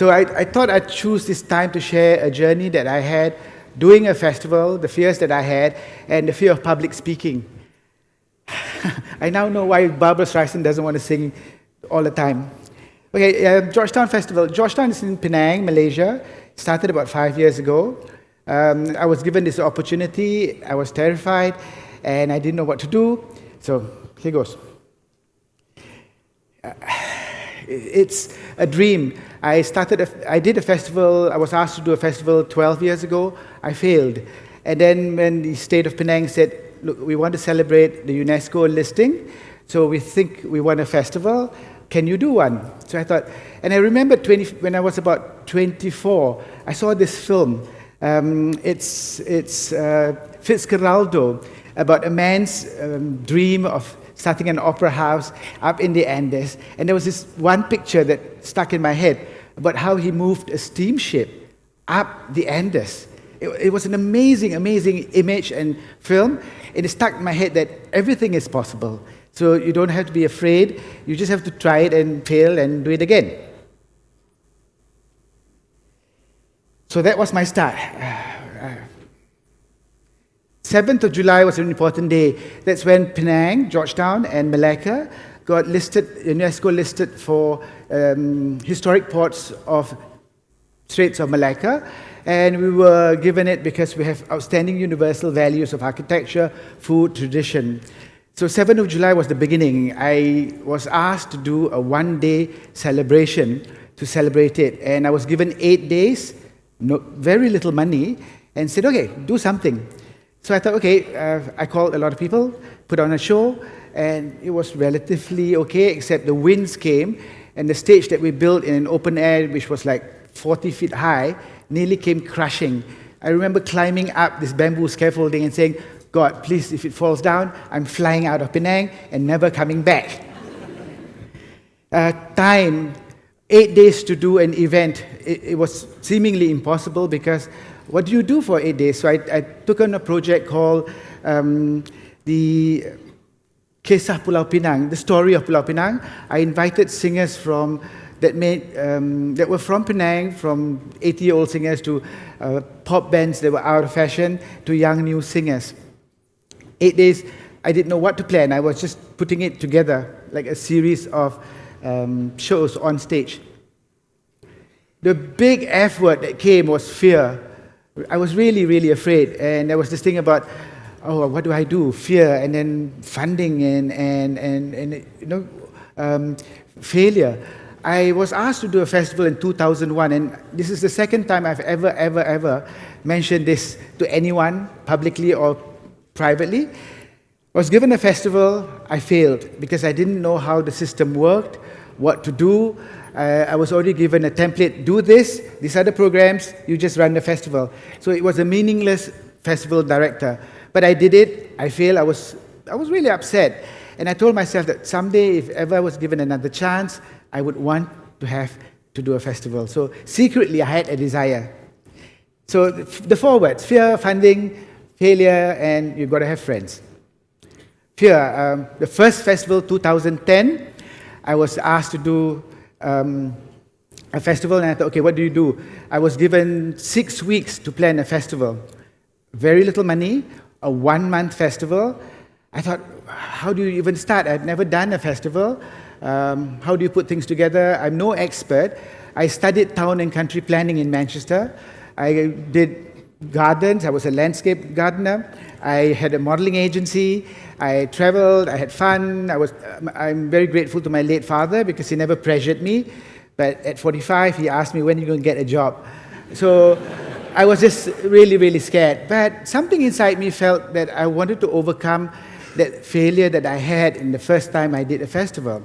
So I thought I'd choose this time to share a journey that I had doing a festival, the fears that I had, and the fear of public speaking. I now know why Barbara Streisand doesn't want to sing all the time. Okay, Georgetown Festival. Georgetown is in Penang, Malaysia. It started about 5 years ago. I was given this opportunity. I was terrified, and I didn't know what to do. So here goes. It's a dream. I did a festival. I was asked to do a festival 12 years ago. I failed. And then when the state of Penang said, look, we want to celebrate the UNESCO listing, so we think we want a festival. Can you do one? So I thought, and I remember when I was about 24, I saw this film. It's Fitzcarraldo, about a man's dream of starting an opera house up in the Andes. And there was this one picture that stuck in my head about how he moved a steamship up the Andes. It was an amazing, amazing image and film. And it stuck in my head that everything is possible. So you don't have to be afraid. You just have to try it and fail and do it again. So that was my start. 7th of July was an important day. That's when Penang, Georgetown, and Malacca got listed, UNESCO listed for historic ports of Straits of Malacca. And we were given it because we have outstanding universal values of architecture, food, tradition. So 7th of July was the beginning. I was asked to do a one-day celebration to celebrate it. And I was given 8 days, very little money, and said, okay, do something. So I thought, okay, I called a lot of people, put on a show, and it was relatively okay, except the winds came, and the stage that we built in an open air, which was like 40 feet high, nearly came crashing. I remember climbing up this bamboo scaffolding and saying, God, please, if it falls down, I'm flying out of Penang and never coming back. Time, 8 days to do an event. It was seemingly impossible because what do you do for 8 days? So I took on a project called the Kisah Pulau Pinang, the story of Pulau Pinang. I invited singers that were from Penang, from 80-year-old singers to pop bands that were out of fashion to young new singers. 8 days, I didn't know what to plan. I was just putting it together like a series of shows on stage. The big F word that came was fear. I was really, really afraid. And there was this thing about, oh, what do I do? Fear, and then funding and failure. I was asked to do a festival in 2001, and this is the second time I've ever mentioned this to anyone, publicly or privately. I was given a festival, I failed because I didn't know how the system worked, what to do. I was already given a template, do this, these are the programs, you just run the festival. So it was a meaningless festival director. But I did it, I failed, I was really upset. And I told myself that someday, if ever I was given another chance, I would want to have to do a festival. So secretly, I had a desire. So the 4 words, fear, funding, failure, and you've got to have friends. Fear, the first festival, 2010, I was asked to do a festival, and I thought, okay, what do you do? I was given 6 weeks to plan a festival. Very little money, a 1-month festival. I thought, how do you even start? I've never done a festival. How do you put things together? I'm no expert. I studied town and country planning in Manchester. I did gardens. I was a landscape gardener. I had a modeling agency. I traveled. I had fun. I'm very grateful to my late father because he never pressured me. But at 45, he asked me, when are you going to get a job? So I was just really, really scared. But something inside me felt that I wanted to overcome that failure that I had in the first time I did a festival.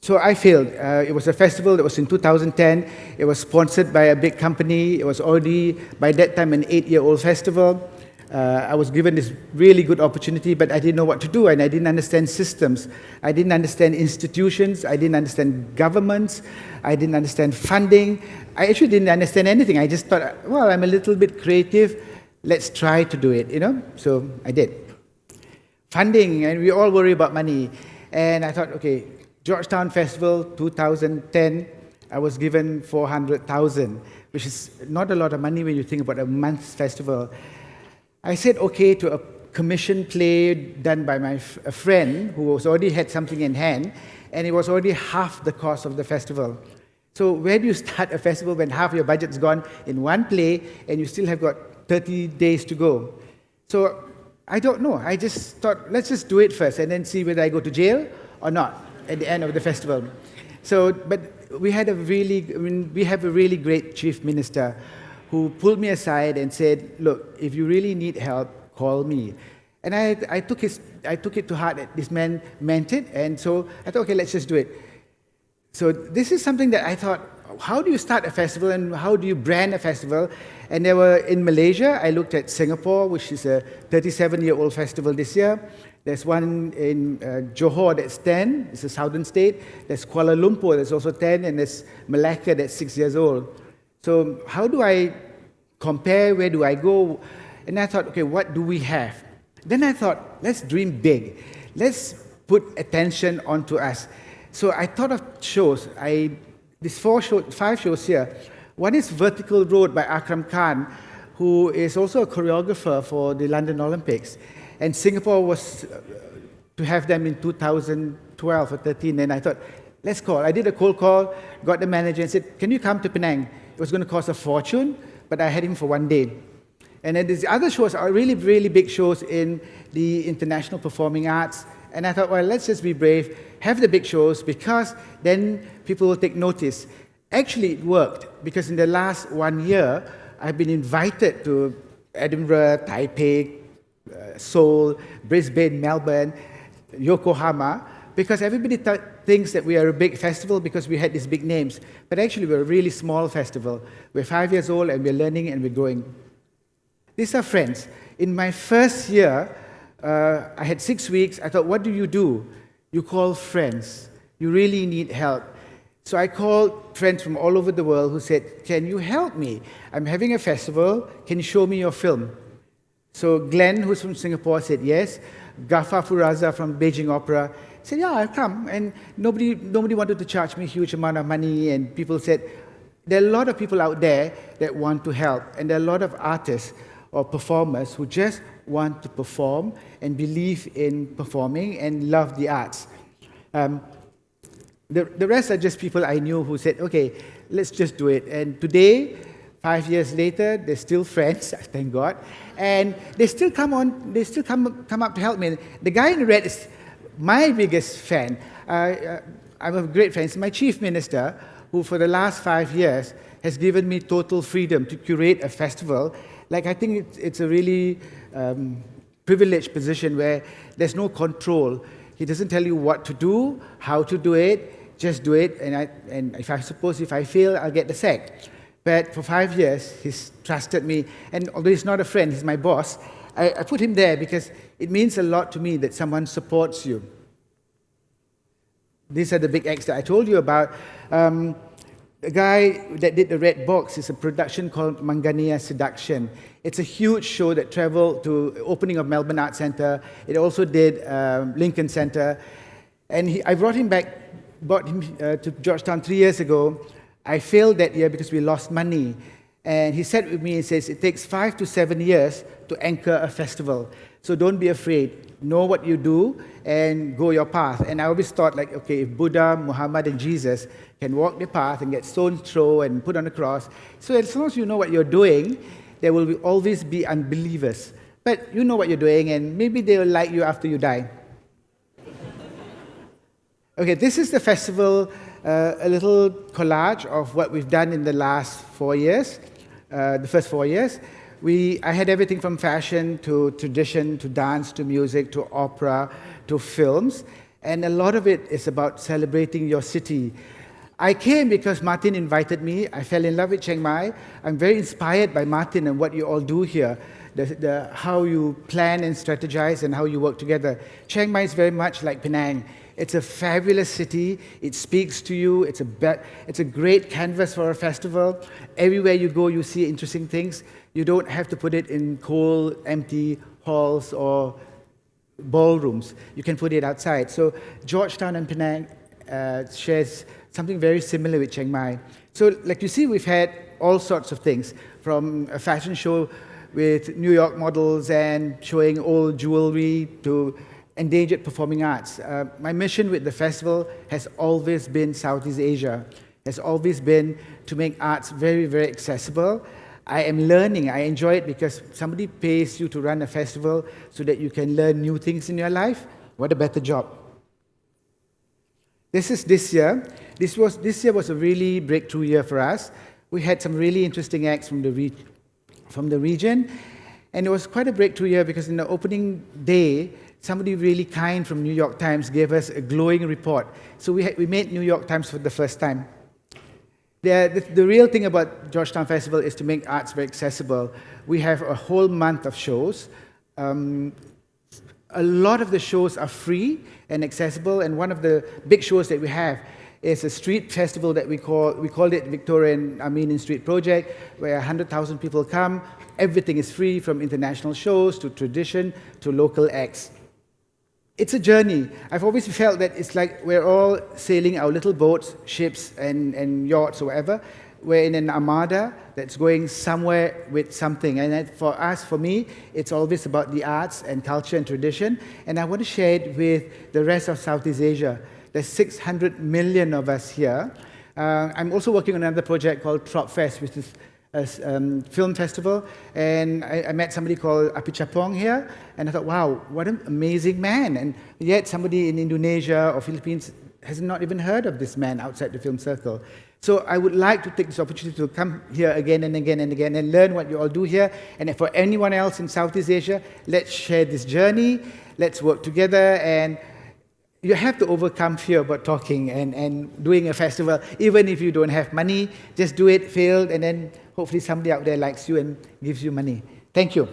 So I failed. It was a festival that was in 2010. It was sponsored by a big company. It was already, by that time, an 8-year-old festival. I was given this really good opportunity, but I didn't know what to do, and I didn't understand systems. I didn't understand institutions. I didn't understand governments. I didn't understand funding. I actually didn't understand anything. I just thought, well, I'm a little bit creative. Let's try to do it, So I did. Funding, and we all worry about money. And I thought, okay, Georgetown Festival 2010, I was given 400,000, which is not a lot of money when you think about a month's festival. I said okay to a commission play done by a friend who was already had something in hand, and it was already half the cost of the festival. So where do you start a festival when half your budget's gone in one play and you still have got 30 days to go? So I don't know. I just thought, let's just do it first and then see whether I go to jail or not at the end of the festival. So, but we have a really great chief minister who pulled me aside and said, look, if you really need help, call me. And I took it to heart that this man meant it, and so I thought, okay, let's just do it. So this is something that I thought, how do you start a festival and how do you brand a festival? And there were, in Malaysia, I looked at Singapore, which is a 37-year-old festival this year. There's one in Johor that's 10, it's a southern state. There's Kuala Lumpur, that's also 10, and there's Malacca, that's 6 years old. So how do I compare, where do I go? And I thought, okay, what do we have? Then I thought, let's dream big. Let's put attention onto us. So I thought of shows. These 5 shows here. One is Vertical Road by Akram Khan, who is also a choreographer for the London Olympics. And Singapore was to have them in 2012 or 13. And I thought, let's call. I did a cold call, got the manager and said, can you come to Penang? It was going to cost a fortune, but I had him for 1 day. And then these other shows are really, really big shows in the international performing arts. And I thought, well, let's just be brave, have the big shows, because then people will take notice. Actually, it worked, because in the last 1 year, I've been invited to Edinburgh, Taipei, Seoul, Brisbane, Melbourne, Yokohama, because everybody thinks that we are a big festival because we had these big names. But actually, we're a really small festival. We're 5 years old, and we're learning, and we're growing. These are friends. In my first year, I had 6 weeks. I thought, what do? You call friends. You really need help. So I called friends from all over the world who said, can you help me? I'm having a festival. Can you show me your film? So Glenn, who's from Singapore, said yes. Ghaffar Furaza from Beijing Opera said, yeah, I'll come. And nobody wanted to charge me a huge amount of money. And people said, there are a lot of people out there that want to help. And there are a lot of artists or performers who just want to perform and believe in performing and love the arts. The rest are just people I knew who said, okay, let's just do it. And today, 5 years later, they're still friends, thank God. And they still come up to help me. The guy in red is my biggest fan. I'm a great friend. He's my chief minister, who for the last 5 years has given me total freedom to curate a festival. Like, I think it's a really privileged position where there's no control. He doesn't tell you what to do, how to do it, just do it. And if I fail, I'll get the sack. But for 5 years, he's trusted me. And although he's not a friend, he's my boss, I put him there because it means a lot to me that someone supports you. These are the big acts that I told you about. The guy that did the Red Box is a production called Mangania Seduction. It's a huge show that traveled to the opening of Melbourne Arts Centre. It also did Lincoln Centre. And I brought him to Georgetown 3 years ago. I failed that year because we lost money. And he sat with me and says, it takes 5 to 7 years to anchor a festival. So don't be afraid. Know what you do and go your path. And I always thought, like, okay, if Buddha, Muhammad, and Jesus can walk the path and get stones thrown and put on a cross, so as long as you know what you're doing, there will always be unbelievers. But you know what you're doing, and maybe they will like you after you die. Okay, this is the festival, a little collage of what we've done in the last 4 years, the first 4 years. I had everything from fashion to tradition to dance to music to opera to films, and a lot of it is about celebrating your city. I came because Martin invited me. I fell in love with Chiang Mai. I'm very inspired by Martin and what you all do here, how you plan and strategize and how you work together. Chiang Mai is very much like Penang. It's a fabulous city. It speaks to you. It's a great canvas for a festival. Everywhere you go, you see interesting things. You don't have to put it in cold, empty halls or ballrooms. You can put it outside. So Georgetown and Penang shares something very similar with Chiang Mai. So, like you see, we've had all sorts of things, from a fashion show with New York models and showing old jewelry to endangered performing arts. My mission with the festival has always been Southeast Asia, has always been to make arts very, very accessible. I am learning, I enjoy it because somebody pays you to run a festival so that you can learn new things in your life. What a better job. This is this year. This year was a really breakthrough year for us. We had some really interesting acts from the region, and it was quite a breakthrough year because in the opening day, somebody really kind from New York Times gave us a glowing report. So we made New York Times for the first time. The real thing about Georgetown Festival is to make arts very accessible. We have a whole month of shows. A lot of the shows are free and accessible, and one of the big shows that we have is a street festival that we call it Victorian Armenian Street Project, where 100,000 people come. Everything is free, from international shows to tradition to local acts. It's a journey. I've always felt that it's like we're all sailing our little boats, ships and yachts or whatever. We're in an armada that's going somewhere with something. And for us, for me, it's always about the arts and culture and tradition. And I want to share it with the rest of Southeast Asia. There's 600 million of us here. I'm also working on another project called Trop Fest, which is a film festival, and I met somebody called Apichapong here, and I thought, wow, what an amazing man, and yet somebody in Indonesia or Philippines has not even heard of this man outside the film circle. So I would like to take this opportunity to come here again and again and again and learn what you all do here, and for anyone else in Southeast Asia, let's share this journey, let's work together, and you have to overcome fear about talking and doing a festival. Even if you don't have money, just do it, fail, and then hopefully somebody out there likes you and gives you money. Thank you.